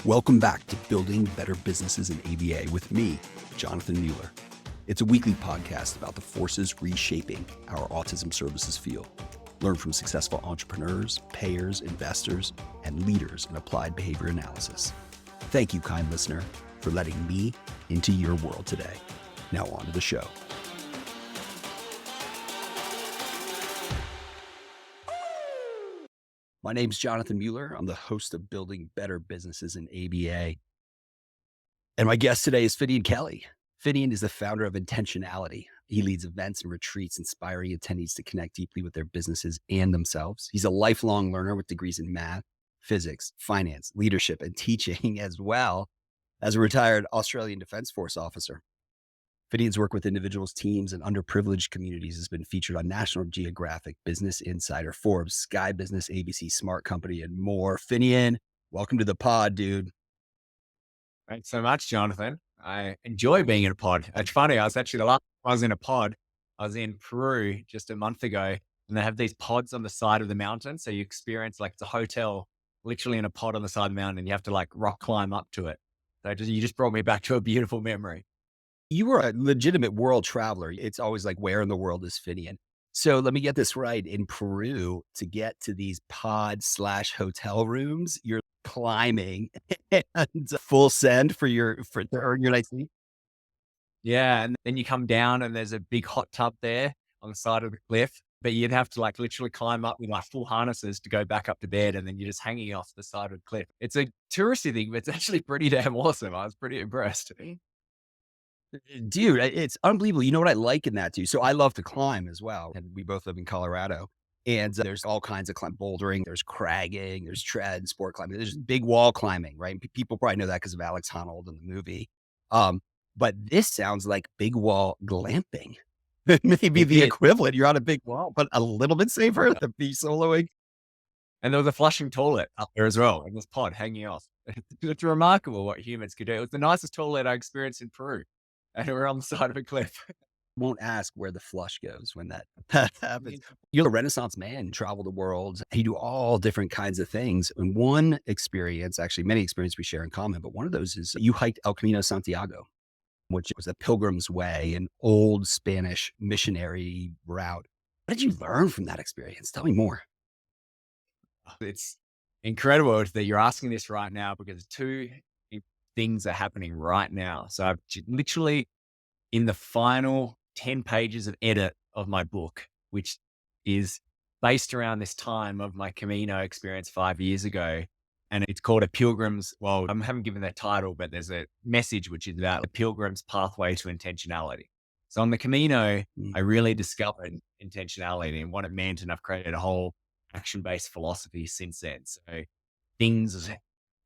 Welcome back to Building Better Businesses in ABA with me, Jonathan Mueller. It's a weekly podcast about the forces reshaping our autism services field. Learn from successful entrepreneurs, payers, investors, and leaders in applied behavior analysis. Thank you, kind listener, for letting me into your world today. Now on to the show. My name's Jonathan Mueller. I'm the host of Building Better Businesses in ABA. And my guest today is Finnian Kelly. Finnian is the founder of Intentionality. He leads events and retreats, inspiring attendees to connect deeply with their businesses and themselves. He's a lifelong learner with degrees in math, physics, finance, leadership, and teaching, as well as a retired Australian Defence Force officer. Finnian's work with individuals, teams, and underprivileged communities has been featured on National Geographic, Business Insider, Forbes, Sky Business, ABC, Smart Company, and more. Finnian, welcome to the pod, dude. Thanks so much, Jonathan. I enjoy being in a pod. It's funny. I was actually the last time I was in a pod, I was in Peru just a month ago, and they have these pods on the side of the mountain. So you experience like it's a hotel literally in a pod on the side of the mountain, and you have to like rock climb up to it. So you just brought me back to a beautiful memory. You were a legitimate world traveler. It's always like, where in the world is Finnian? So let me get this right. In Peru, to get to these pod/hotel rooms, you're climbing and full send for your night's sleep. Yeah. And then you come down and there's a big hot tub there on the side of the cliff, but you'd have to like literally climb up with like full harnesses to go back up to bed. And then you're just hanging off the side of the cliff. It's a touristy thing, but it's actually pretty damn awesome. I was pretty impressed. Dude, it's unbelievable. You know what I like in that too? So I love to climb as well. And we both live in Colorado. And there's all kinds of bouldering, there's cragging, there's tread, sport climbing, there's big wall climbing, right? People probably know that because of Alex Honnold in the movie. But this sounds like big wall glamping. Maybe the equivalent. You're on a big wall, but a little bit safer than be soloing. And there was a flushing toilet up there as well in this pod hanging off. It's remarkable what humans could do. It was the nicest toilet I experienced in Peru. And we're on the side of a cliff. Won't ask where the flush goes when that happens. You're a Renaissance man, you travel the world, you do all different kinds of things. And one experience, actually many experiences we share in common, but one of those is you hiked El Camino Santiago, which was a pilgrim's way, an old Spanish missionary route. What did you learn from that experience? Tell me more. It's incredible that you're asking this right now because two things are happening right now. So I've literally in the final 10 pages of edit of my book, which is based around this time of my Camino experience 5 years ago. And it's called I haven't given that title, but there's a message which is about a pilgrim's pathway to intentionality. So on the Camino, I really discovered intentionality and what it meant. And I've created a whole action-based philosophy since then. So things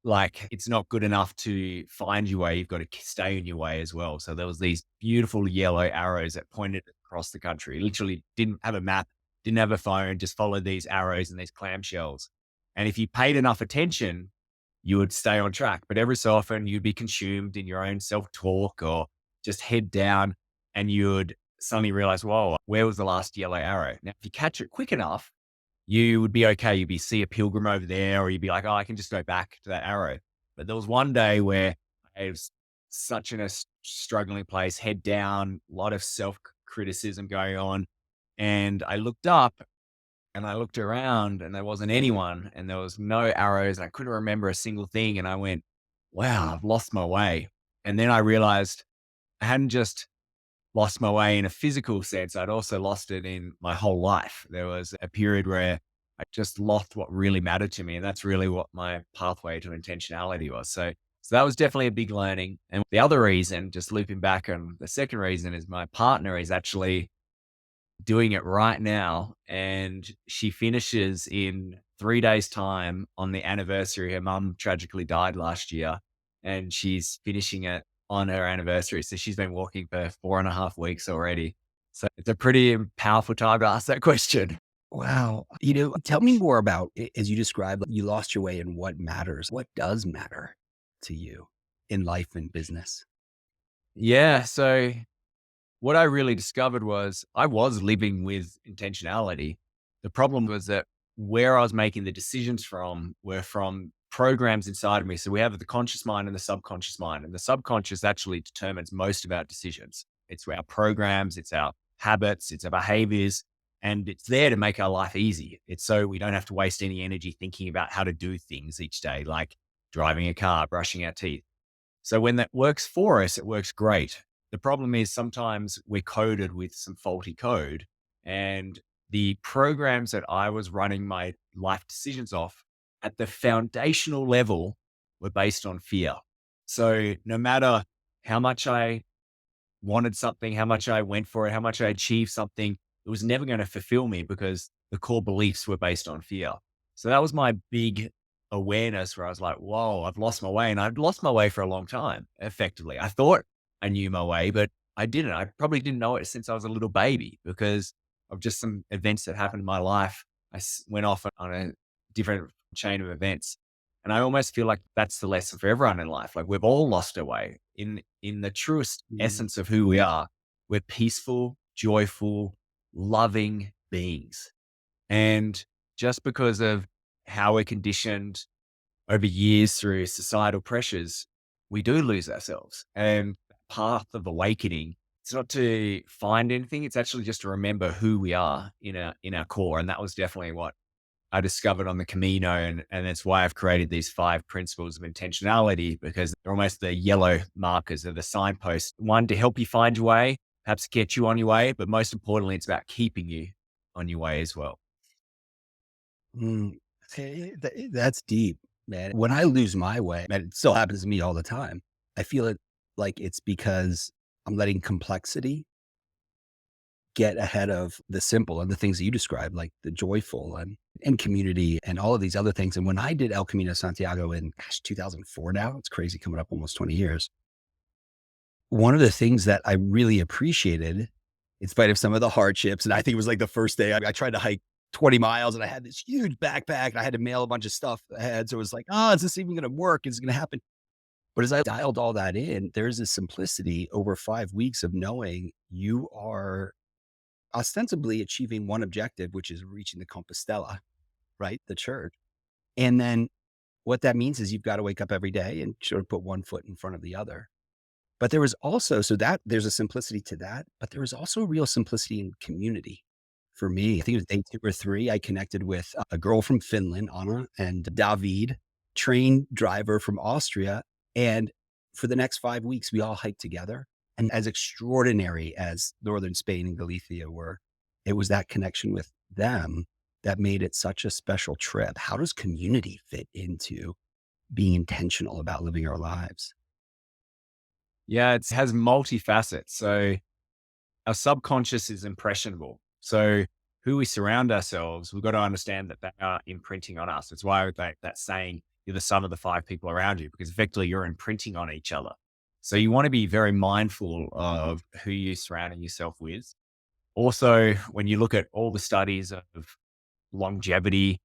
like it's not good enough to find your way. You've got to stay in your way as well. So there was these beautiful yellow arrows that pointed across the country. Literally didn't have a map, didn't have a phone, just followed these arrows and these clamshells. And if you paid enough attention, you would stay on track. But every so often you'd be consumed in your own self-talk or just head down and you would suddenly realize, whoa, where was the last yellow arrow? Now, if you catch it quick enough, you would be okay. You'd see a pilgrim over there, or you'd be like, oh, I can just go back to that arrow. But there was one day where I was such in a struggling place, head down, a lot of self-criticism going on. And I looked up and I looked around and there wasn't anyone and there was no arrows. And I couldn't remember a single thing. And I went, wow, I've lost my way. And then I realized I hadn't just lost my way in a physical sense. I'd also lost it in my whole life. There was a period where I just lost what really mattered to me. And that's really what my pathway to intentionality was. So that was definitely a big learning. And the other reason, just looping back, and the second reason is my partner is actually doing it right now. And she finishes in 3 days' time on the anniversary. Her mum tragically died last year and she's finishing it on her anniversary. So she's been walking for 4.5 weeks already. So it's a pretty powerful time to ask that question. Wow. Tell me more about, as you described, you lost your way in what matters. What does matter to you in life and business? Yeah. So what I really discovered was I was living with intentionality. The problem was that where I was making the decisions from were from programs inside of me. So we have the conscious mind and the subconscious mind, and the subconscious actually determines most of our decisions. It's our programs, it's our habits, it's our behaviors, and it's there to make our life easy. It's so we don't have to waste any energy thinking about how to do things each day, like driving a car, brushing our teeth. So when that works for us, it works great. The problem is sometimes we're coded with some faulty code, and the programs that I was running my life decisions off at the foundational level were based on fear. So no matter how much I wanted something, how much I went for it, how much I achieved something, it was never going to fulfill me because the core beliefs were based on fear. So that was my big awareness where I was like, whoa, I've lost my way. And I've lost my way for a long time, effectively. I thought I knew my way, but I didn't. I probably didn't know it since I was a little baby because of just some events that happened in my life. Went off on a different chain of events. And I almost feel like that's the lesson for everyone in life. Like we've all lost our way in the truest Mm. essence of who we are. We're peaceful, joyful, loving beings. And just because of how we're conditioned over years through societal pressures, we do lose ourselves. And path of awakening, it's not to find anything, it's actually just to remember who we are in our core. And that was definitely what I discovered on the Camino. And that's why I've created these 5 principles of intentionality, because they're almost the yellow markers of the signpost. One, to help you find your way, perhaps get you on your way, but most importantly, it's about keeping you on your way as well. Mm. That's deep, man. When I lose my way, and it still happens to me all the time, I feel it like it's because I'm letting complexity get ahead of the simple and the things that you described, like the joyful and community and all of these other things. And when I did El Camino Santiago in 2004 now, it's crazy coming up almost 20 years. One of the things that I really appreciated, in spite of some of the hardships, and I think it was like the first day I tried to hike 20 miles and I had this huge backpack and I had to mail a bunch of stuff ahead. So it was like, oh, is this even going to work? Is it going to happen? But as I dialed all that in, there's this simplicity over 5 weeks of knowing you are ostensibly achieving one objective, which is reaching the Compostela, right? The church. And then what that means is you've got to wake up every day and sort of put one foot in front of the other. But there was also, so that there's a simplicity to that, but there was also a real simplicity in community for me. I think it was day 2 or 3. I connected with a girl from Finland, Anna, and David, train driver from Austria. And for the next 5 weeks, we all hiked together. And as extraordinary as northern Spain and Galicia were, it was that connection with them that made it such a special trip. How does community fit into being intentional about living our lives? Yeah, it has multifacets. So our subconscious is impressionable. So who we surround ourselves, we've got to understand that they are imprinting on us. It's why that saying, you're the sum of the 5 people around you, because effectively you're imprinting on each other. So you want to be very mindful of who you're surrounding yourself with. Also, when you look at all the studies of longevity,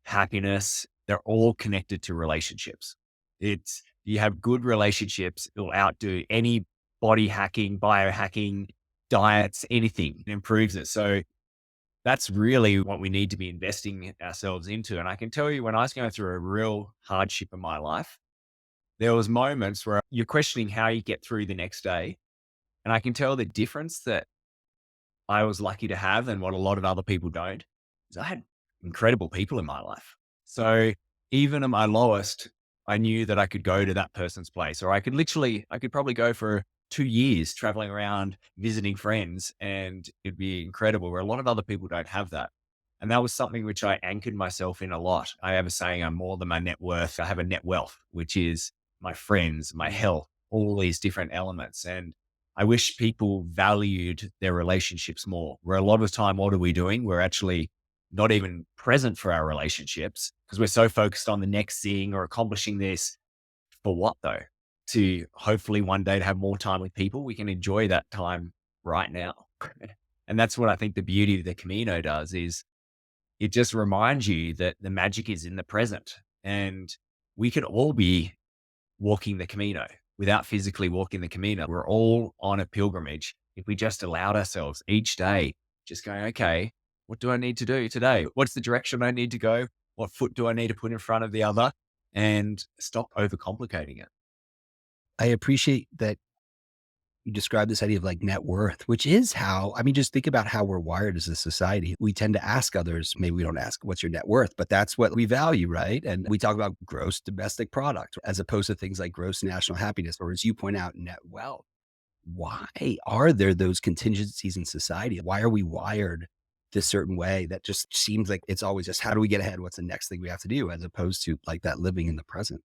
happiness, they're all connected to relationships. It's you have good relationships, it'll outdo any body hacking, biohacking, diets, anything. It improves it. So that's really what we need to be investing ourselves into. And I can tell you when I was going through a real hardship in my life, there was moments where you're questioning how you get through the next day. And I can tell the difference that I was lucky to have and what a lot of other people don't is I had incredible people in my life. So even at my lowest, I knew that I could go to that person's place, or I could probably go for 2 years traveling around visiting friends and it'd be incredible where a lot of other people don't have that. And that was something which I anchored myself in a lot. I have a saying, I'm more than my net worth. I have a net wealth, which is my friends, my health, all these different elements. And I wish people valued their relationships more. Where a lot of the time, what are we doing? We're actually not even present for our relationships because we're so focused on the next thing or accomplishing this. For what though? To hopefully one day to have more time with people. We can enjoy that time right now. And that's what I think the beauty of the Camino does is it just reminds you that the magic is in the present. And we could all be walking the Camino without physically walking the Camino. We're all on a pilgrimage. If we just allowed ourselves each day, just going, okay, what do I need to do today? What's the direction I need to go? What foot do I need to put in front of the other? and stop overcomplicating it. I appreciate that you describe this idea of like net worth, which is how, I mean, just think about how we're wired as a society. We tend to ask others, maybe we don't ask what's your net worth, but that's what we value, right? And we talk about gross domestic product as opposed to things like gross national happiness, or as you point out, net wealth. Why are there those contingencies in society? Why are we wired this certain way that just seems like it's always just how do we get ahead? What's the next thing we have to do as opposed to like that living in the present?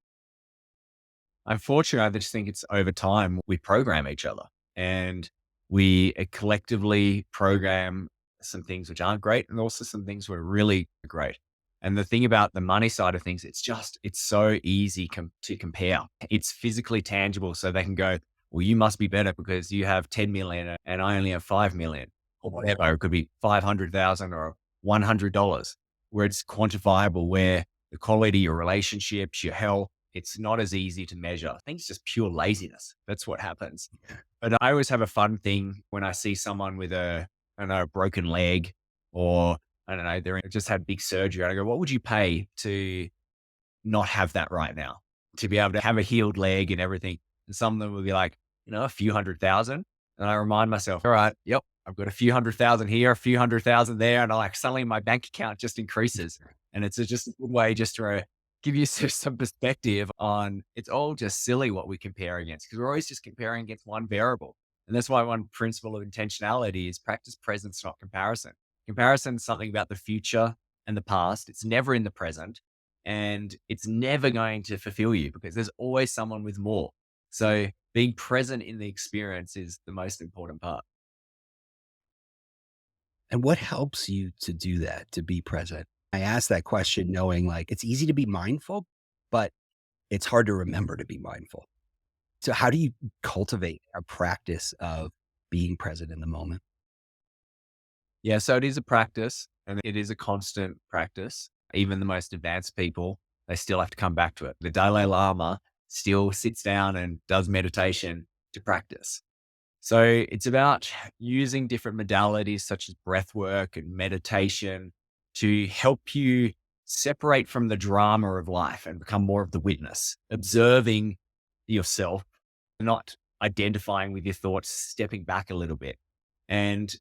Unfortunately, I just think it's over time we program each other and we collectively program some things which aren't great and also some things were really great. And the thing about the money side of things, it's so easy to compare. It's physically tangible. So they can go, well, you must be better because you have 10 million and I only have 5 million or whatever. It could be 500,000 or $100 where it's quantifiable, where the quality of your relationships, your health, it's not as easy to measure. I think it's just pure laziness. That's what happens. But I always have a fun thing when I see someone with I don't know, a broken leg or I don't know, they just had big surgery. I go, what would you pay to not have that right now? To be able to have a healed leg and everything. And some of them will be like, a few 100,000. And I remind myself, all right, yep, I've got a few 100,000 here, a few 100,000 there. And I like suddenly my bank account just increases. And it's just a good way just to give you some perspective on it's all just silly what we compare against because we're always just comparing against one variable. And that's why one principle of intentionality is practice presence, not comparison. Comparison is something about the future and the past. It's never in the present and it's never going to fulfill you because there's always someone with more. So being present in the experience is the most important part. And what helps you to do that, to be present? I ask that question knowing like it's easy to be mindful, but it's hard to remember to be mindful. So, how do you cultivate a practice of being present in the moment? Yeah. So it is a practice and it is a constant practice. Even the most advanced people, they still have to come back to it. The Dalai Lama still sits down and does meditation to practice. So it's about using different modalities such as breath work and meditation to help you separate from the drama of life and become more of the witness, observing yourself, not identifying with your thoughts, stepping back a little bit. And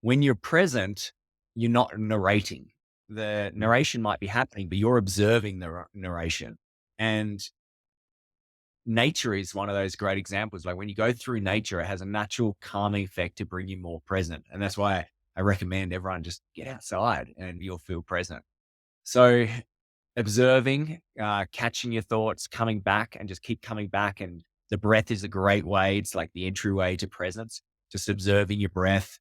when you're present, you're not narrating. The narration might be happening, but you're observing the narration. And nature is one of those great examples. Like when you go through nature, it has a natural calming effect to bring you more present. And that's why I recommend everyone just get outside and you'll feel present. So observing, catching your thoughts, coming back and just keep coming back. And the breath is a great way. It's like the entryway to presence, just observing your breath,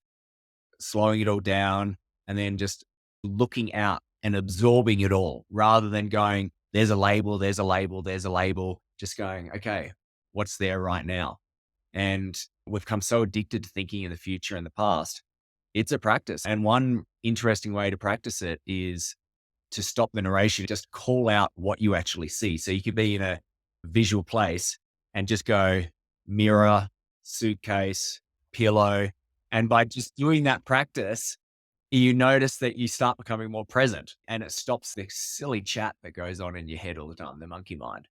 slowing it all down, and then just looking out and absorbing it all rather than going, there's a label, there's a label, there's a label, just going, okay, what's there right now? And we've become so addicted to thinking in the future and the past. It's a practice. And one interesting way to practice it is to stop the narration, just call out what you actually see. So you could be in a visual place and just go mirror, suitcase, pillow. And by just doing that practice, you notice that you start becoming more present and it stops the silly chat that goes on in your head all the time, the monkey mind.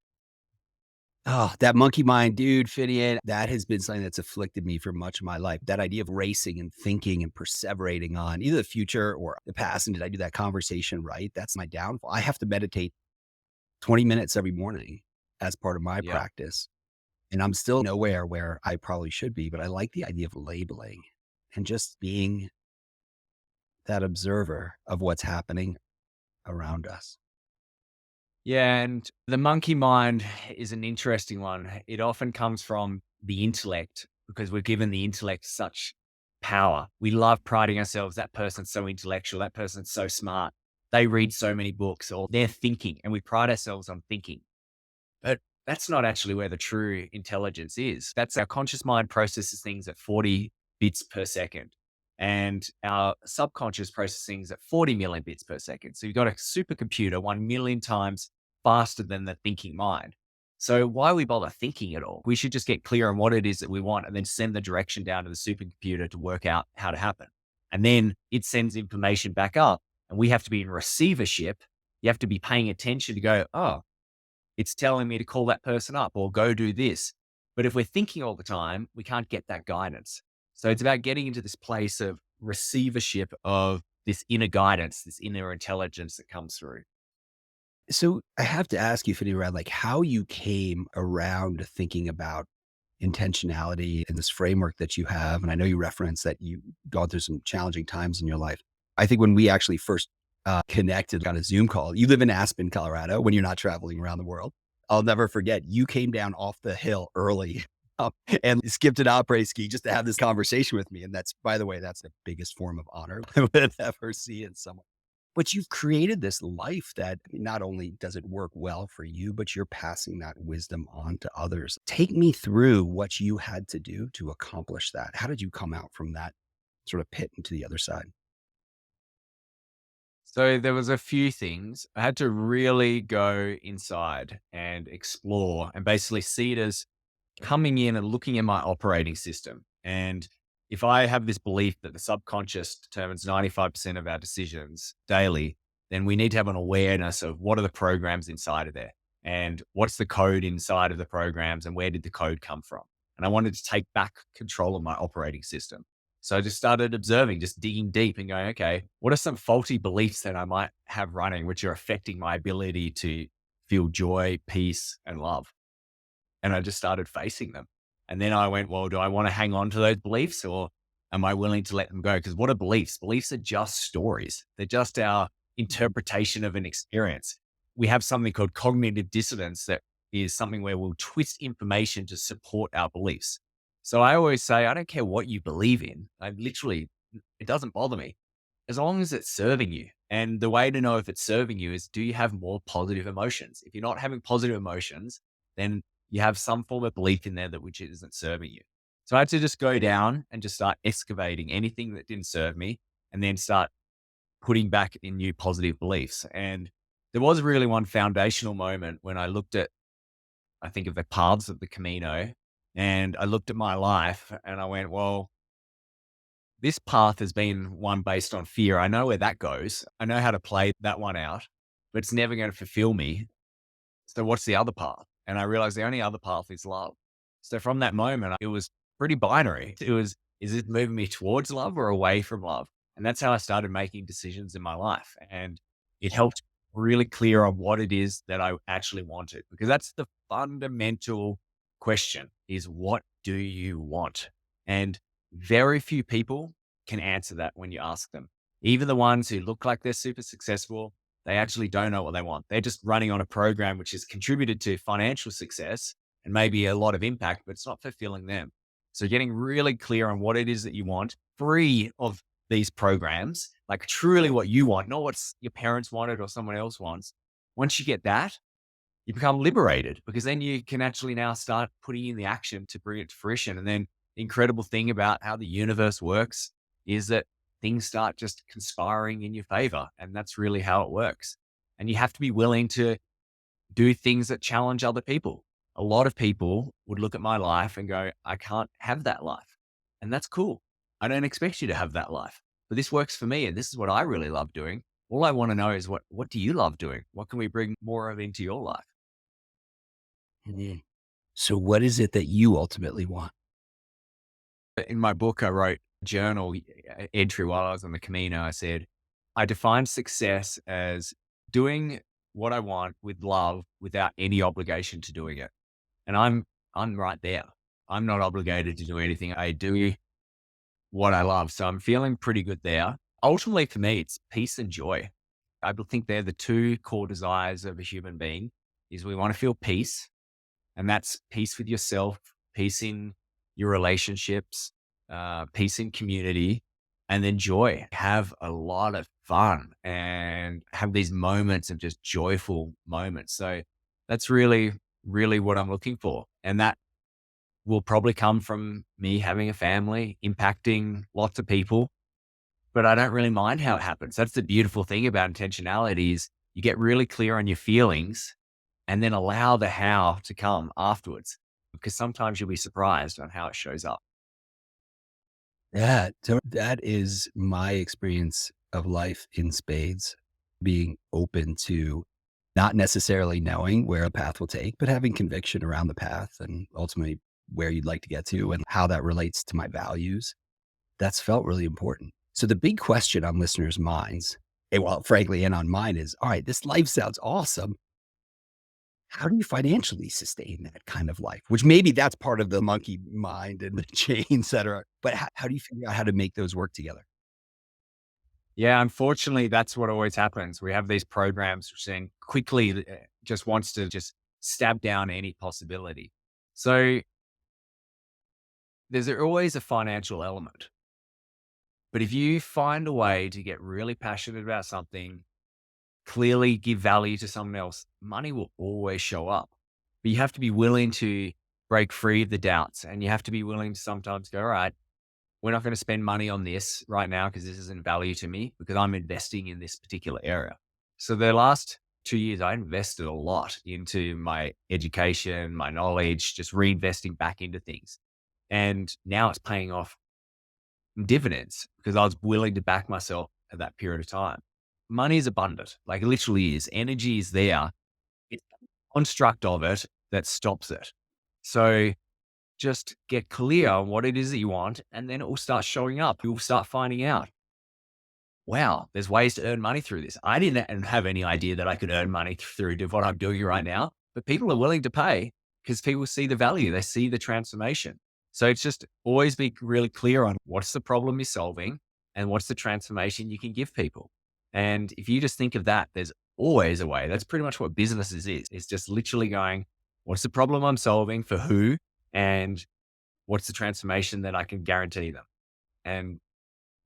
Oh, that monkey mind, dude, Finnian, that has been something that's afflicted me for much of my life. That idea of racing and thinking and perseverating on either the future or the past. And did I do that conversation right? That's my downfall. I have to meditate 20 minutes every morning as part of my Yeah. practice. And I'm still nowhere where I probably should be, but I like the idea of labeling and just being that observer of what's happening around us. Yeah. And the monkey mind is an interesting one. It often comes from the intellect because we're given the intellect such power. We love priding ourselves. That person's so intellectual. That person's so smart. They read so many books or they're thinking and we pride ourselves on thinking. But that's not actually where the true intelligence is. That's our conscious mind processes things at 40 bits per second. And our subconscious processes things at 40 million bits per second. So you've got a supercomputer 1 million times faster than the thinking mind. So why we bother thinking at all? We should just get clear on what it is that we want and then send the direction down to the supercomputer to work out how to happen. And then it sends information back up and we have to be in receivership. You have to be paying attention to go, oh, It's telling me to call that person up or go do this. But if we're thinking all the time, we can't get that guidance. So it's about getting into this place of receivership of this inner guidance, this inner intelligence that comes through. So I have to ask you, Fitty, around like how you came around thinking about intentionality and this framework that you have. And I know you referenced that you've gone through some challenging times in your life. I think when we actually first connected on a Zoom call, you live in Aspen, Colorado, when you're not traveling around the world. I'll never forget, you came down off the hill early and skipped an après ski just to have this conversation with me. And that's, by the way, that's the biggest form of honor I would ever see in someone. But you've created this life that not only does it work well for you, but you're passing that wisdom on to others. Take me through what you had to do to accomplish that. How did you come out from that sort of pit into the other side? So there was a few things. I had to really go inside and explore and basically see it as coming in and looking at my operating system. And if I have this belief that the subconscious determines 95% of our decisions daily, then we need to have an awareness of what are the programs inside of there and what's the code inside of the programs and where did the code come from. And I wanted to take back control of my operating system. So I just started observing, just digging deep and going, okay, what are some faulty beliefs that I might have running, which are affecting my ability to feel joy, peace, and love? And I just started facing them. And then I went, well, do I want to hang on to those beliefs or am I willing to let them go? Because what are beliefs? Beliefs are just stories. They're just our interpretation of an experience. We have something called cognitive dissonance that is something where we'll twist information to support our beliefs. So I always say, I don't care what you believe in. I literally, it doesn't bother me as long as it's serving you. And the way to know if it's serving you is, do you have more positive emotions? If you're not having positive emotions, then you have some form of belief in there that which isn't serving you. So I had to just go down and just start excavating anything that didn't serve me and then start putting back in new positive beliefs. And there was really one foundational moment when I looked at, I think of the paths of the Camino, and I looked at my life and I went, well, this path has been one based on fear. I know where that goes. I know how to play that one out, but it's never going to fulfill me. So what's the other path? And I realized the only other path is love. So from that moment, it was pretty binary. It was, is it moving me towards love or away from love? And that's how I started making decisions in my life. And it helped really clear on what it is that I actually wanted, because that's the fundamental question is, what do you want? And very few people can answer that when you ask them. Even the ones who look like they're super successful, they actually don't know what they want. They're just running on a program which has contributed to financial success and maybe a lot of impact, but it's not fulfilling them. So getting really clear on what it is that you want, free of these programs, like truly what you want, not what your parents wanted or someone else wants. Once you get that, you become liberated, because then you can actually now start putting in the action to bring it to fruition. And then the incredible thing about how the universe works is that things start just conspiring in your favor. And that's really how it works. And you have to be willing to do things that challenge other people. A lot of people would look at my life and go, I can't have that life. And that's cool. I don't expect you to have that life, but this works for me. And this is what I really love doing. All I want to know is, what do you love doing? What can we bring more of into your life? Mhm. So, what is it that you ultimately want? In my book, I wrote a journal entry while I was on the Camino. I said, I define success as doing what I want with love without any obligation to doing it. And I'm right there. I'm not obligated to do anything. I do what I love. So I'm feeling pretty good there. Ultimately, for me, it's peace and joy. I think they're the two core desires of a human being. Is we want to feel peace, and that's peace with yourself, peace in your relationships, peace in community, and then joy. Have a lot of fun and have these moments of just joyful moments. So that's really, really what I'm looking for. And that will probably come from me having a family, impacting lots of people, but I don't really mind how it happens. That's the beautiful thing about intentionality is you get really clear on your feelings and then allow the how to come afterwards, because sometimes you'll be surprised on how it shows up. That is my experience of life in spades, being open to not necessarily knowing where a path will take, but having conviction around the path and ultimately where you'd like to get to and how that relates to my values. That's felt really important. So the big question on listeners' minds, and well, frankly, and on mine is, all right, this life sounds awesome. How do you financially sustain that kind of life? Which maybe that's part of the monkey mind and the chains that are, but how do you figure out how to make those work together? Yeah, unfortunately, that's what always happens. We have these programs which then quickly just wants to just stab down any possibility. So there's always a financial element. But if you find a way to get really passionate about something, clearly give value to someone else, money will always show up. But you have to be willing to break free of the doubts, and you have to be willing to sometimes go, all right, we're not going to spend money on this right now because this isn't value to me because I'm investing in this particular area. So the last 2 years, I invested a lot into my education, my knowledge, just reinvesting back into things. And now it's paying off dividends because I was willing to back myself at that period of time. Money is abundant, like it literally is. Energy is there. It's the construct of it that stops it. So just get clear on what it is that you want, and then it will start showing up. You'll start finding out, wow, there's ways to earn money through this. I didn't have any idea that I could earn money through what I'm doing right now, but people are willing to pay because people see the value, they see the transformation. So it's just always be really clear on what's the problem you're solving and what's the transformation you can give people. And if you just think of that, there's always a way. That's pretty much what businesses is. It's just literally going, what's the problem I'm solving for who? And what's the transformation that I can guarantee them? And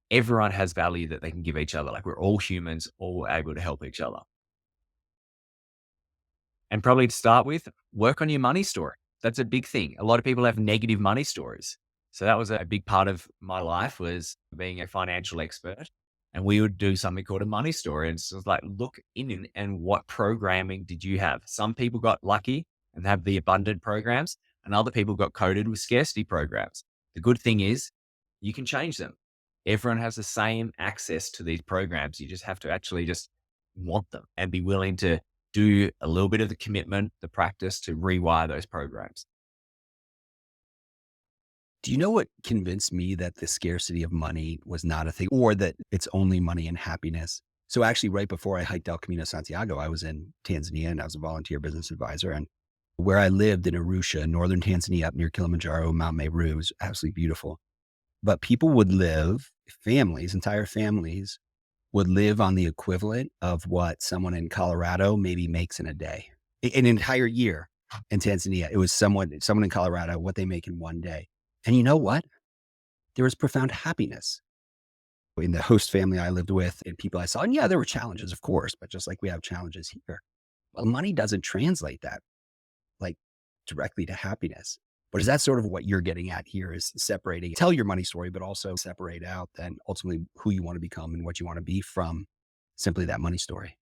everyone has value that they can give each other. Like we're all humans, all able to help each other. And probably to start with, work on your money story. That's a big thing. A lot of people have negative money stories. So that was a big part of my life was being a financial expert. And we would do something called a money story. And so it's like, look in and what programming did you have? Some people got lucky and have the abundant programs, and other people got coded with scarcity programs. The good thing is you can change them. Everyone has the same access to these programs. You just have to actually just want them and be willing to do a little bit of the commitment, the practice to rewire those programs. Do you know what convinced me that the scarcity of money was not a thing or that it's only money and happiness? So actually right before I hiked El Camino Santiago, I was in Tanzania and I was a volunteer business advisor. And where I lived in Arusha, northern Tanzania, up near Kilimanjaro, Mount Meru, was absolutely beautiful. But people would live, families, entire families would live on the equivalent of what someone in Colorado maybe makes in a day. An entire year in Tanzania, it was someone in Colorado, what they make in one day. And you know what? There was profound happiness in the host family I lived with and people I saw. And yeah, there were challenges, of course, but just like we have challenges here. Well, money doesn't translate that like directly to happiness. But is that sort of what you're getting at here is separating, tell your money story, but also separate out then ultimately who you want to become and what you want to be from simply that money story?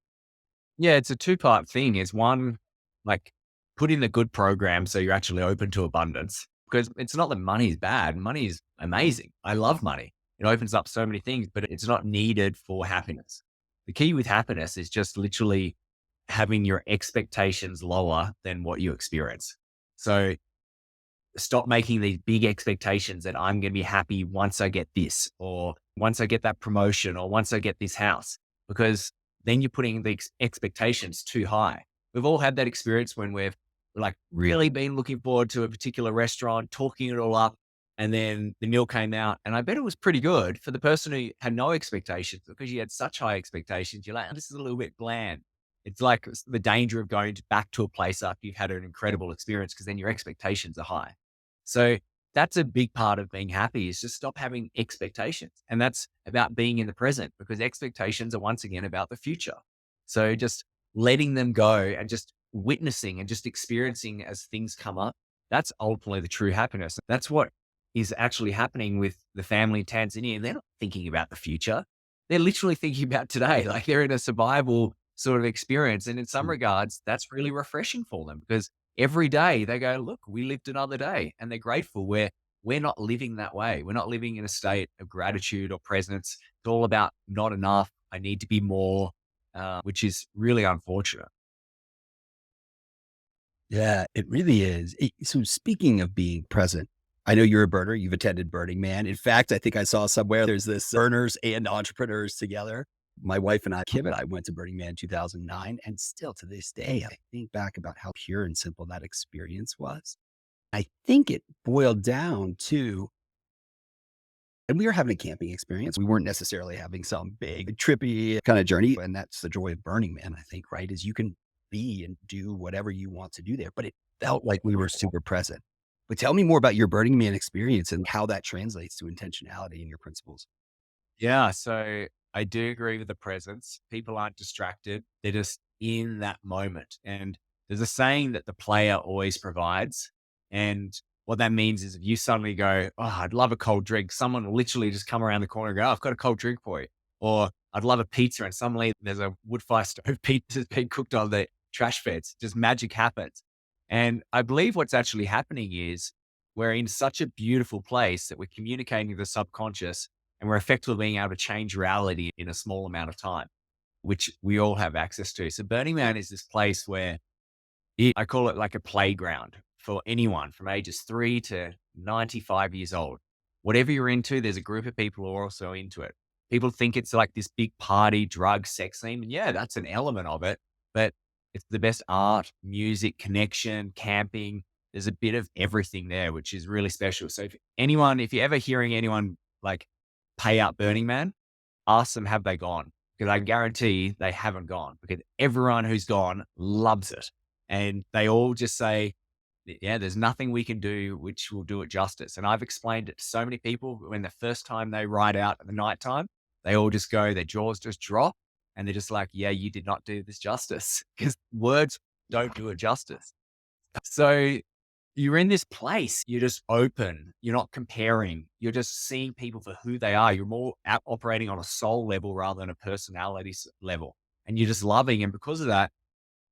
Yeah, it's a two-part thing. Is one, like put in a good program so you're actually open to abundance. Because it's not that money is bad. Money is amazing. I love money. It opens up so many things, but it's not needed for happiness. The key with happiness is just literally having your expectations lower than what you experience. So stop making these big expectations that I'm going to be happy once I get this, or once I get that promotion, or once I get this house, because then you're putting the expectations too high. We've all had that experience when we've like really been looking forward to a particular restaurant, talking it all up. And then the meal came out, and I bet it was pretty good for the person who had no expectations because you had such high expectations. You're like, "Oh, this is a little bit bland." It's like the danger of going back to a place after you've had an incredible experience because then your expectations are high. So that's a big part of being happy is just stop having expectations. And that's about being in the present because expectations are once again about the future. So just letting them go and just witnessing and just experiencing as things come up. That's ultimately the true happiness. That's what is actually happening with the family in Tanzania. They're not thinking about the future. They're literally thinking about today. Like they're in a survival sort of experience. And in some Mm. regards, that's really refreshing for them because every day they go, look, we lived another day, and they're grateful. We're not living that way. We're not living in a state of gratitude or presence. It's all about not enough. I need to be more, which is really unfortunate. Yeah, it really is. So speaking of being present, I know you're a burner. You've attended Burning Man. In fact, I think I saw somewhere there's this burners and entrepreneurs together. My wife and I, Kim and I went to Burning Man in 2009. And still to this day, I think back about how pure and simple that experience was. I think it boiled down to, and we were having a camping experience. We weren't necessarily having some big trippy kind of journey. And that's the joy of Burning Man, I think, right? Is you can be and do whatever you want to do there. But it felt like we were super present. But tell me more about your Burning Man experience and how that translates to intentionality in your principles. Yeah, so I do agree with the presence. People aren't distracted. They're just in that moment. And there's a saying that the player always provides. And what that means is if you suddenly go, "Oh, I'd love a cold drink," someone will literally just come around the corner and go, "Oh, I've got a cold drink for you." Or "I'd love a pizza." And suddenly there's a wood fire stove pizza being cooked on the trash beds. Just magic happens. And I believe what's actually happening is we're in such a beautiful place that we're communicating with the subconscious, and we're effectively being able to change reality in a small amount of time, which we all have access to. So Burning Man is this place where I call it like a playground for anyone from ages 3 to 95 years old. Whatever you're into, there's a group of people who are also into it. People think it's like this big party, drug, sex scene. And yeah, that's an element of it, but it's the best art, music, connection, camping. There's a bit of everything there, which is really special. So if you're ever hearing anyone like pay out Burning Man, ask them, have they gone? Because I guarantee they haven't gone, because everyone who's gone loves it. And they all just say, yeah, there's nothing we can do which will do it justice. And I've explained it to so many people when the first time they ride out at the nighttime, they all just go, their jaws just drop and they're just like, yeah, you did not do this justice, because words don't do it justice. So you're in this place, you're just open, you're not comparing, you're just seeing people for who they are. You're more operating on a soul level rather than a personality level. And you're just loving. And because of that,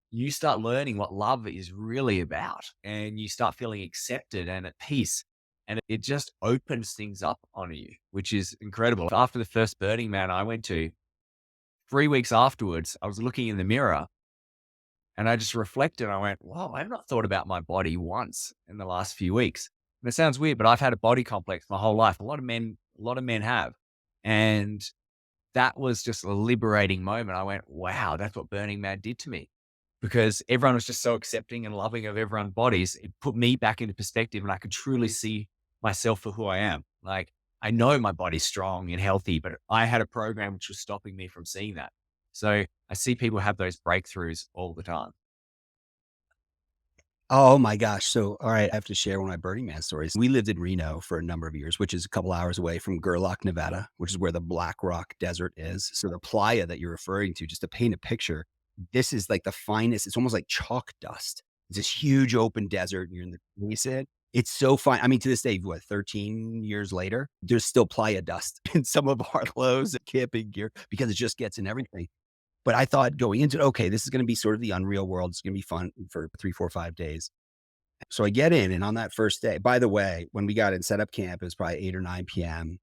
you start learning what love is really about, and you start feeling accepted and at peace. And it just opens things up on you, which is incredible. After the first Burning Man I went to, 3 weeks afterwards, I was looking in the mirror and I just reflected. I went, wow, I've not thought about my body once in the last few weeks. And it sounds weird, but I've had a body complex my whole life. A lot of men have. And that was just a liberating moment. I went, wow, that's what Burning Man did to me, because everyone was just so accepting and loving of everyone's bodies. It put me back into perspective and I could truly see myself for who I am. Like, I know my body's strong and healthy, but I had a program which was stopping me from seeing that. So I see people have those breakthroughs all the time. Oh my gosh. So, all right, I have to share one of my Burning Man stories. We lived in Reno for a number of years, which is a couple hours away from Gerlach, Nevada, which is where the Black Rock Desert is. So, the playa that you're referring to, just to paint a picture, this is like the finest. It's almost like chalk dust. It's this huge open desert, and you're in the basin. It's so fine. I mean, to this day, what, 13 years later, there's still playa dust in some of our clothes and camping gear because it just gets in everything. But I thought going into it, okay, this is going to be sort of the unreal world. It's going to be fun for 3, 4, 5 days. So I get in, and on that first day, by the way, when we got in set up camp, it was probably 8 or 9 PM.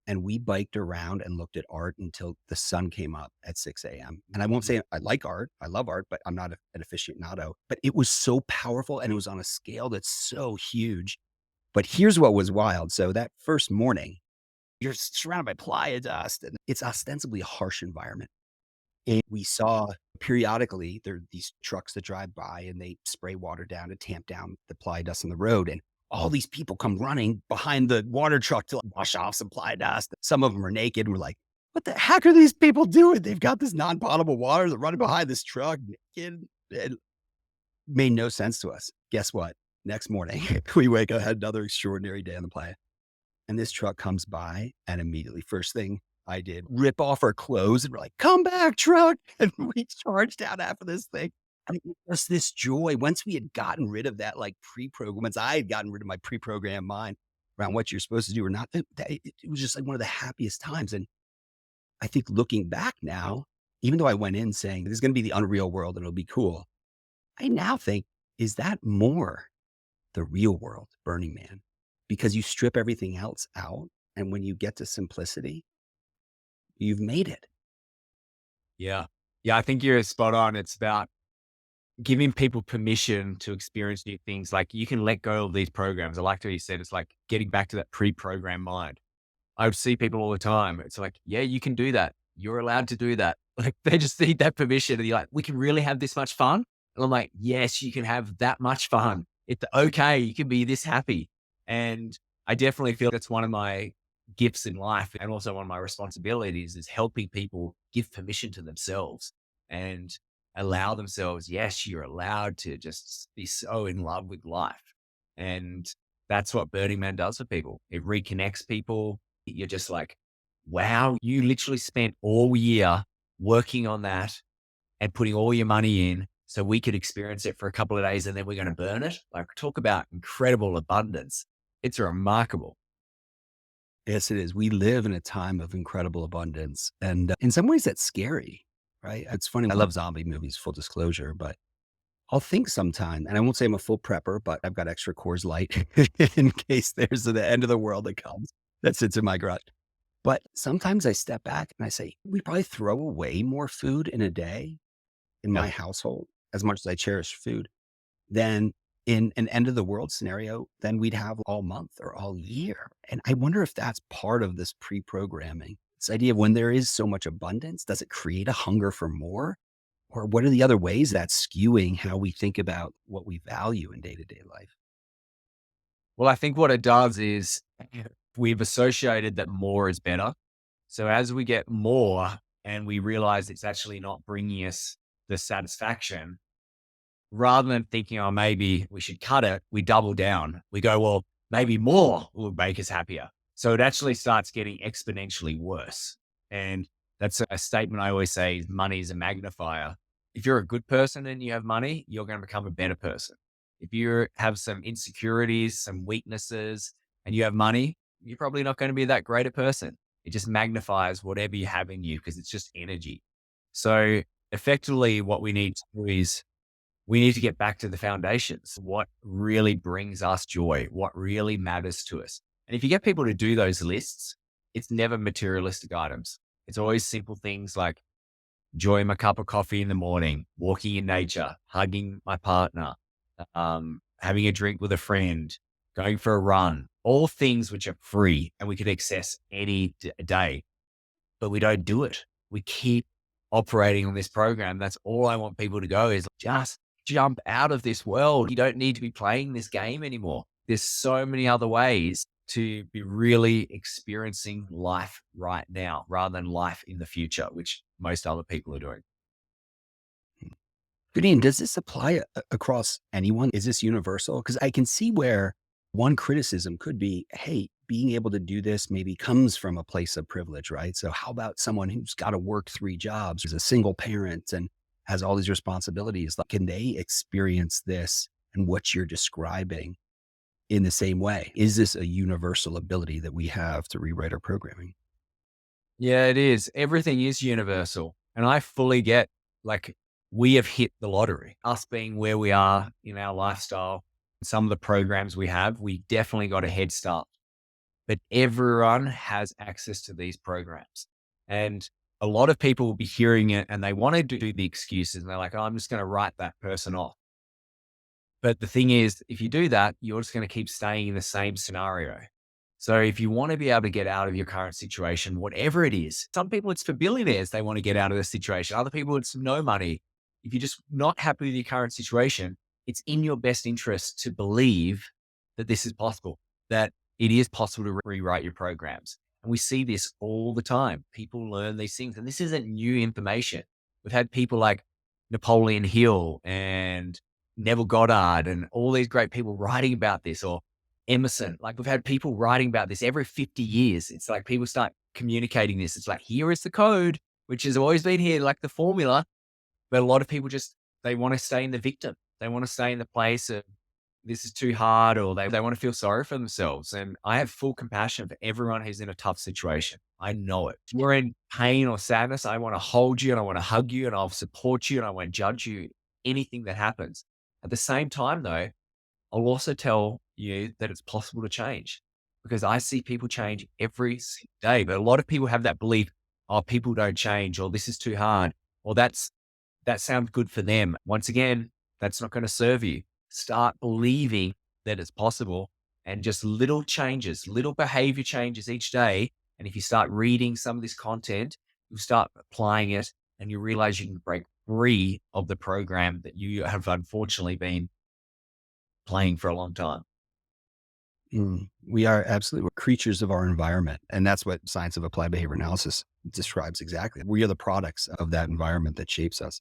And we biked around and looked at art until the sun came up at 6 AM. And I won't say I like art. I love art, but I'm not an aficionado. But it was so powerful and it was on a scale that's so huge. But here's what was wild. So that first morning, you're surrounded by playa dust and it's ostensibly a harsh environment. And we saw periodically there are these trucks that drive by and they spray water down to tamp down the ply dust on the road. And all these people come running behind the water truck to like wash off some ply dust. Some of them are naked. And we're like, what the heck are these people doing? They've got this non potable water. They're running behind this truck naked. It made no sense to us. Guess what? Next morning, we wake up, had another extraordinary day on the playa. And this truck comes by, and immediately, first thing I did, rip off our clothes, and we're like, "Come back, truck!" And we charged out after this thing. And it was this joy once we had gotten rid of that, like, pre-program once I had gotten rid of my pre-programmed mind around what you're supposed to do or not, it was just, like, one of the happiest times, and I think looking back now, even though I went in saying, "This is gonna be the unreal world, and it'll be cool," I now think, is that more the real world, Burning Man, because you strip everything else out. And when you get to simplicity, you've made it. Yeah. Yeah. I think you're spot on. It's about giving people permission to experience new things. Like you can let go of these programs. I liked how you said it's like getting back to that pre-programmed mind. I would see people all the time. It's like, yeah, you can do that. You're allowed to do that. Like they just need that permission. And you're like, we can really have this much fun. And I'm like, yes, you can have that much fun. It's okay. You can be this happy. And I definitely feel that's one of my gifts in life. And also one of my responsibilities is helping people give permission to themselves and allow themselves. Yes, you're allowed to just be so in love with life. And that's what Burning Man does for people. It reconnects people. You're just like, wow, you literally spent all year working on that and putting all your money in so we could experience it for a couple of days and then we're going to burn it. Like, talk about incredible abundance. It's remarkable. Yes, it is. We live in a time of incredible abundance. And in some ways, that's scary, right? It's funny. I love zombie movies, full disclosure, but I'll think sometime, and I won't say I'm a full prepper, but I've got extra Coors Light in case there's the end of the world that comes that sits in my garage. But sometimes I step back and I say, we probably throw away more food in a day in Yep. my household, as much as I cherish food, than in an end of the world scenario than we'd have all month or all year. And I wonder if that's part of this pre-programming. This idea of when there is so much abundance, does it create a hunger for more? Or what are the other ways that's skewing how we think about what we value in day-to-day life? Well, I think what it does is we've associated that more is better. So as we get more and we realize it's actually not bringing us the satisfaction, rather than thinking, oh, maybe we should cut it, we double down. We go, well, maybe more will make us happier. So it actually starts getting exponentially worse. And that's a statement I always say is money is a magnifier. If you're a good person and you have money, you're going to become a better person. If you have some insecurities, some weaknesses, and you have money, you're probably not going to be that great a person. It just magnifies whatever you have in you because it's just energy. So effectively, what we need to do is we need to get back to the foundations. What really brings us joy? What really matters to us? And if you get people to do those lists, it's never materialistic items. It's always simple things like enjoying my cup of coffee in the morning, walking in nature, hugging my partner, having a drink with a friend, going for a run, all things which are free and we could access any day, but we don't do it. We keep operating on this program. That's all I want people to go is just jump out of this world. You don't need to be playing this game anymore. There's so many other ways to be really experiencing life right now rather than life in the future, which most other people are doing. Gideon, does this apply across anyone? Is this universal? Because I can see where one criticism could be, hey, being able to do this maybe comes from a place of privilege, right? So how about someone who's got to work three jobs, is a single parent and has all these responsibilities? Like, can they experience this and what you're describing in the same way? Is this a universal ability that we have to rewrite our programming? Yeah, it is. Everything is universal. And I fully get like we have hit the lottery, us being where we are in our lifestyle. Some of the programs we have, we definitely got a head start, but everyone has access to these programs. And a lot of people will be hearing it and they want to do the excuses and they're like, oh, I'm just going to write that person off. But the thing is, if you do that, you're just going to keep staying in the same scenario. So if you want to be able to get out of your current situation, whatever it is, some people it's for billionaires, they want to get out of the situation. Other people it's no money. If you're just not happy with your current situation, it's in your best interest to believe that this is possible, that it is possible to rewrite your programs. And we see this all the time. People learn these things, and this isn't new information. We've had people like Napoleon Hill and Neville Goddard and all these great people writing about this, or Emerson. Like we've had people writing about this every 50 years. It's like people start communicating this. It's like, here is the code, which has always been here, like the formula. But a lot of people just, they want to stay in the victim. They want to stay in the place of this is too hard, or they want to feel sorry for themselves. And I have full compassion for everyone who's in a tough situation. I know it. If you're in pain or sadness, I want to hold you and I want to hug you and I'll support you and I won't judge you, anything that happens. At the same time, though, I'll also tell you that it's possible to change because I see people change every day. But a lot of people have that belief, oh, people don't change, or this is too hard, or that sounds good for them. Once again, That's not going to serve you. Start believing that it's possible, and just little changes, little behavior changes each day. And if you start reading some of this content, you start applying it, and you realize you can break free of the program that you have unfortunately been playing for a long time. We are absolutely we're creatures of our environment. And that's what science of applied behavior analysis describes exactly. We are the products of that environment that shapes us.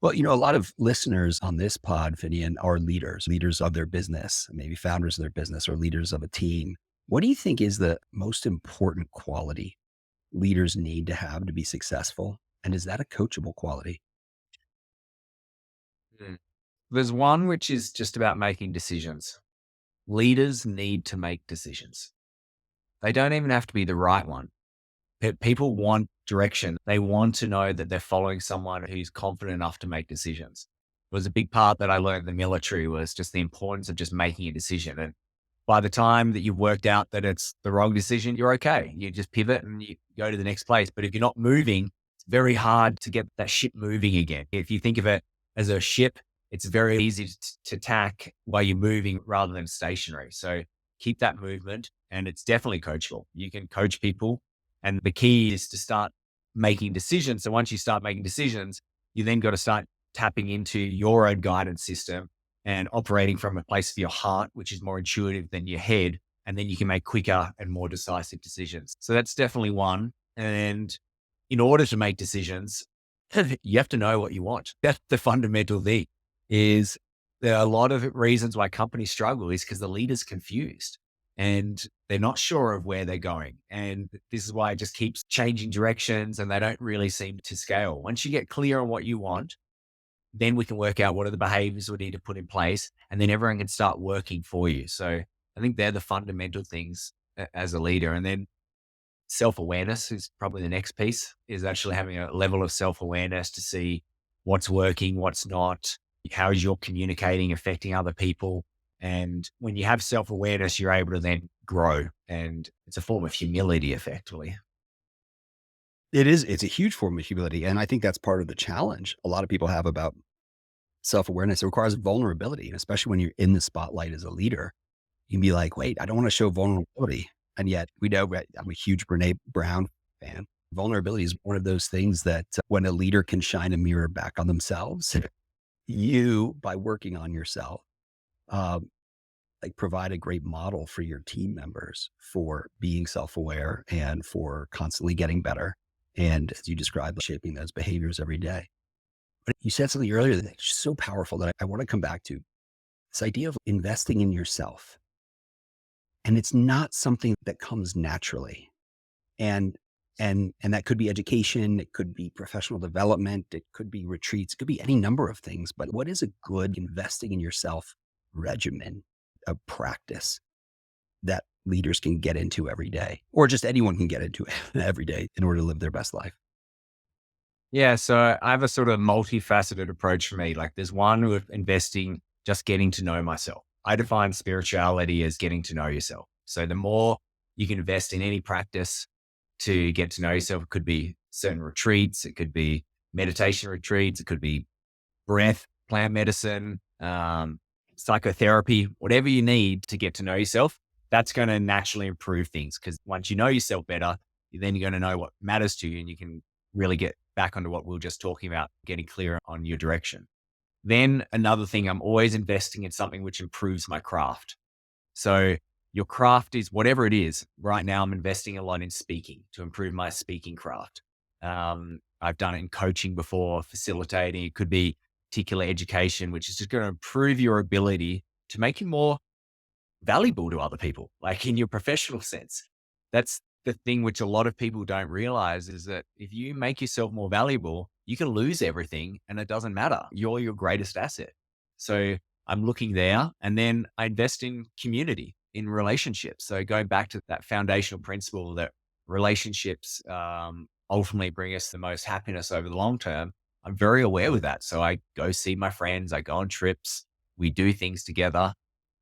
Well, a lot of listeners on this pod, Finian, are leaders, leaders of their business, maybe founders of their business or leaders of a team. What do you think is the most important quality leaders need to have to be successful? And is that a coachable quality? Mm. There's one which is just about making decisions. Leaders need to make decisions. They don't even have to be the right one. People want direction. They want to know that they're following someone who's confident enough to make decisions. It was a big part that I learned in the military, was just the importance of just making a decision. And by the time that you've worked out that it's the wrong decision, you're okay. You just pivot and you go to the next place. But if you're not moving, it's very hard to get that ship moving again. If you think of it as a ship, it's very easy to tack while you're moving rather than stationary. So keep that movement, and it's definitely coachable. You can coach people, and the key is to start making decisions. So once you start making decisions, you then got to start tapping into your own guidance system and operating from a place of your heart, which is more intuitive than your head. And then you can make quicker and more decisive decisions. So that's definitely one. And in order to make decisions, you have to know what you want. That's the fundamental thing. Is there are a lot of reasons why companies struggle is because the leader's confused and they're not sure of where they're going. And this is why it just keeps changing directions and they don't really seem to scale. Once you get clear on what you want, then we can work out what are the behaviors we need to put in place, and then everyone can start working for you. So I think they're the fundamental things as a leader. And then self-awareness is probably the next piece, is actually having a level of self-awareness to see what's working, what's not, how is your communicating affecting other people. And when you have self-awareness, you're able to then grow, and it's a form of humility effectively. It's a huge form of humility. And I think that's part of the challenge a lot of people have about self-awareness. It requires vulnerability, and especially when you're in the spotlight as a leader. You can be like, wait, I don't want to show vulnerability. And yet we know, right, I'm a huge Brene Brown fan. Vulnerability is one of those things that when a leader can shine a mirror back on themselves, you, by working on yourself, um, like provide a great model for your team members for being self-aware and for constantly getting better. And as you described, shaping those behaviors every day. But you said something earlier that's so powerful that I want to come back to, this idea of investing in yourself. And it's not something that comes naturally. And that could be education, it could be professional development, it could be retreats, it could be any number of things. But what is a good investing in yourself regimen of practice that leaders can get into every day, or just anyone can get into every day in order to live their best life? Yeah, so I have a sort of multifaceted approach for me. Like there's one with investing, just getting to know myself. I define spirituality as getting to know yourself. So the more you can invest in any practice to get to know yourself, it could be certain retreats, it could be meditation retreats, it could be breath, plant medicine, psychotherapy, whatever you need to get to know yourself, that's going to naturally improve things. Because once you know yourself better, then you're going to know what matters to you, and you can really get back onto what we were just talking about, getting clear on your direction. Then another thing, I'm always investing in something which improves my craft. So your craft is whatever it is. Right now, I'm investing a lot in speaking to improve my speaking craft. I've done it in coaching before, facilitating. It could be particular education, which is just going to improve your ability to make you more valuable to other people, like in your professional sense. That's the thing which a lot of people don't realize, is that if you make yourself more valuable, you can lose everything and it doesn't matter. You're your greatest asset. So I'm looking there, and then I invest in community, in relationships. So going back to that foundational principle that relationships ultimately bring us the most happiness over the long term. I'm very aware with that. So I go see my friends, I go on trips, we do things together,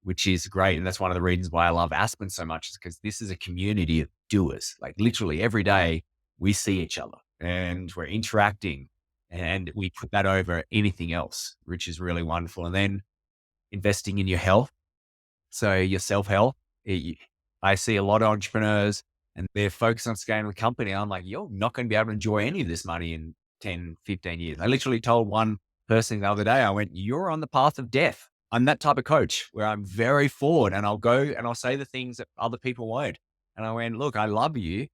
which is great. And that's one of the reasons why I love Aspen so much, is because this is a community of doers. Like literally every day we see each other and we're interacting. And we put that over anything else, which is really wonderful. And then investing in your health. So your self-help, I see a lot of entrepreneurs and they're focused on scaling the company. I'm like, you're not going to be able to enjoy any of this money in 10, 15 years. I literally told one person the other day, I went, you're on the path of death. I'm that type of coach where I'm very forward and I'll go and I'll say the things that other people won't. And I went, look, I love you.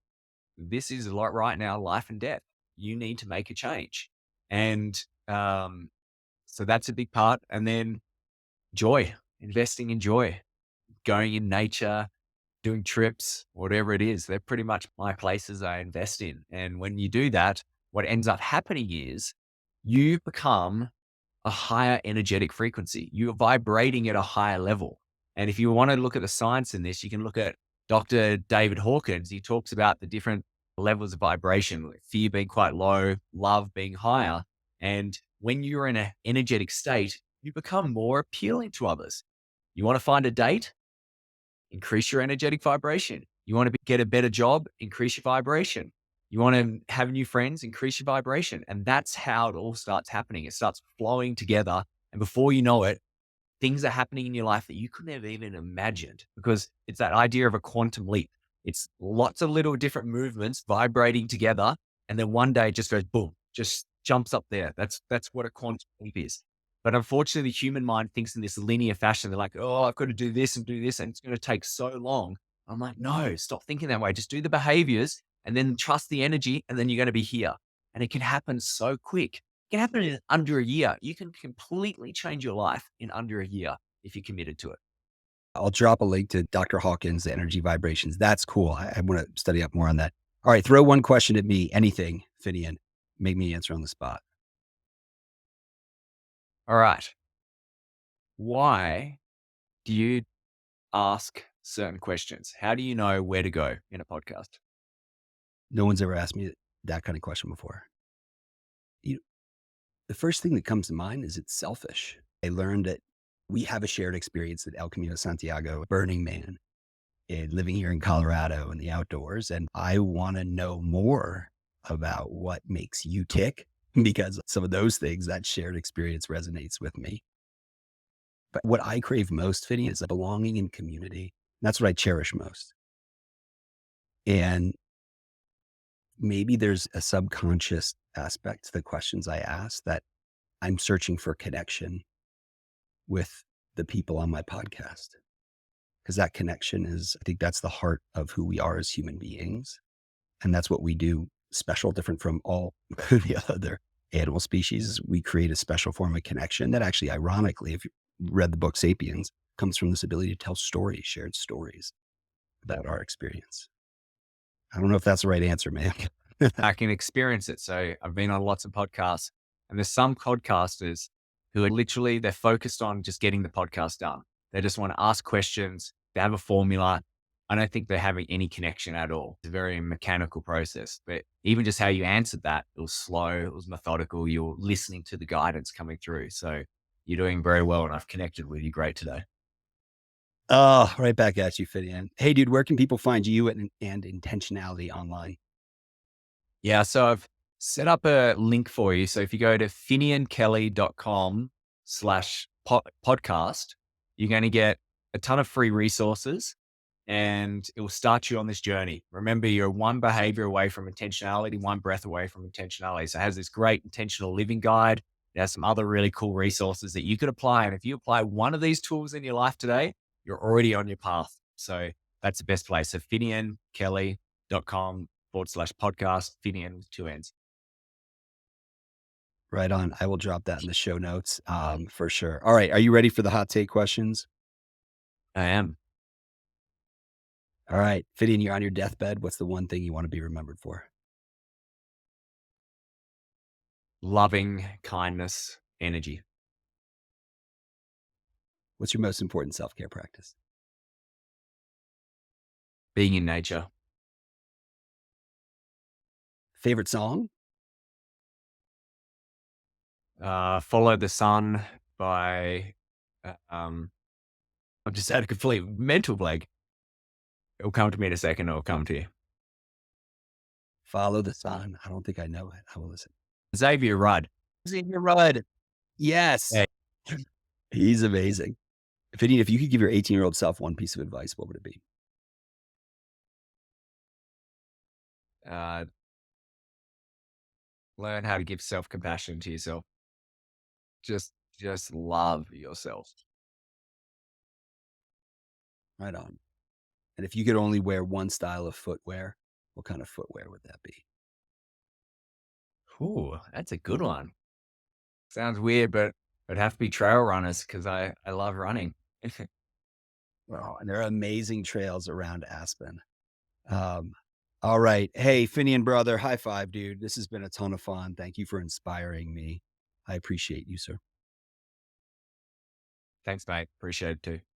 This is like right now, life and death. You need to make a change. And so that's a big part. And then joy, investing in joy, going in nature, doing trips, whatever it is. They're pretty much my places I invest in. And when you do that, what ends up happening is you become a higher energetic frequency. You're vibrating at a higher level. And if you want to look at the science in this, you can look at Dr. David Hawkins. He talks about the different levels of vibration, fear being quite low, love being higher. And when you're in an energetic state, you become more appealing to others. You want to find a date? Increase your energetic vibration. You want to get a better job? Increase your vibration. You want to have new friends? Increase your vibration. And that's how it all starts happening. It starts flowing together. And before you know it, things are happening in your life that you couldn't have even imagined, because it's that idea of a quantum leap. It's lots of little different movements vibrating together. And then one day it just goes boom, just jumps up there. That's what a quantum leap is. But unfortunately, the human mind thinks in this linear fashion. They're like, oh, I've got to do this and do this, and it's going to take so long. I'm like, no, stop thinking that way. Just do the behaviors and then trust the energy, and then you're going to be here. And it can happen so quick. It can happen in under a year. You can completely change your life in under a year if you're committed to it. I'll drop a link to Dr. Hawkins' energy vibrations. That's cool. I want to study up more on that. All right, throw one question at me, anything, Finnian. Make me answer on the spot. All right. Why do you ask certain questions? How do you know where to go in a podcast? No one's ever asked me that kind of question before. You, the first thing that comes to mind is it's selfish. I learned that we have a shared experience at El Camino Santiago, Burning Man, and living here in Colorado in the outdoors. And I want to know more about what makes you tick, because some of those things, that shared experience resonates with me. But what I crave most, Finney, is a belonging and community. That's what I cherish most. And maybe there's a subconscious aspect to the questions I ask, that I'm searching for connection with the people on my podcast. Because that connection is, I think that's the heart of who we are as human beings. And that's what we do special, different from all the other animal species. Is we create a special form of connection that actually, ironically, if you read the book Sapiens, comes from this ability to tell stories, shared stories about our experience. I don't know if that's the right answer, man. I can experience it. So I've been on lots of podcasts, and there's some podcasters who are literally, they're focused on just getting the podcast done. They just want to ask questions. They have a formula. I don't think they're having any connection at all. It's a very mechanical process, but even just how you answered that, it was slow, it was methodical. You're listening to the guidance coming through. So you're doing very well, and I've connected with you great today. Oh, right back at you, Finnian. Hey, dude, where can people find you and Intentionality online? Yeah. So I've set up a link for you. So if you go to finiankelly.com/podcast, you're going to get a ton of free resources, and it will start you on this journey. Remember, you're one behavior away from intentionality, one breath away from intentionality. So it has this great intentional living guide. It has some other really cool resources that you could apply. And if you apply one of these tools in your life today, you're already on your path. So that's the best place. So finiankelly.com/podcast, Finian with two N's. Right on. I will drop that in the show notes for sure. All right. Are you ready for the hot take questions? I am. All right. Finnian, you're on your deathbed. What's the one thing you want to be remembered for? Loving kindness, energy. What's your most important self-care practice? Being in nature. Favorite song? Follow the Sun by, I've just had a complete mental blank. It'll come to me in a second. It'll come to you. Follow the Sun. I don't think I know it. I will listen. Xavier Rudd. Xavier Rudd. Yes. Yeah. He's amazing. Finian, if you could give your 18-year-old self one piece of advice, what would it be? Uh, Learn how to give self-compassion to yourself. Just love yourself. Right on. And if you could only wear one style of footwear, what kind of footwear would that be? Ooh, that's a good one. Sounds weird, but it'd have to be trail runners because I love running. Oh, and there are amazing trails around Aspen. Um, all right. Hey, Finian brother, high five, dude. This has been a ton of fun. Thank you for inspiring me. I appreciate you, sir. Thanks, mate. Appreciate it too.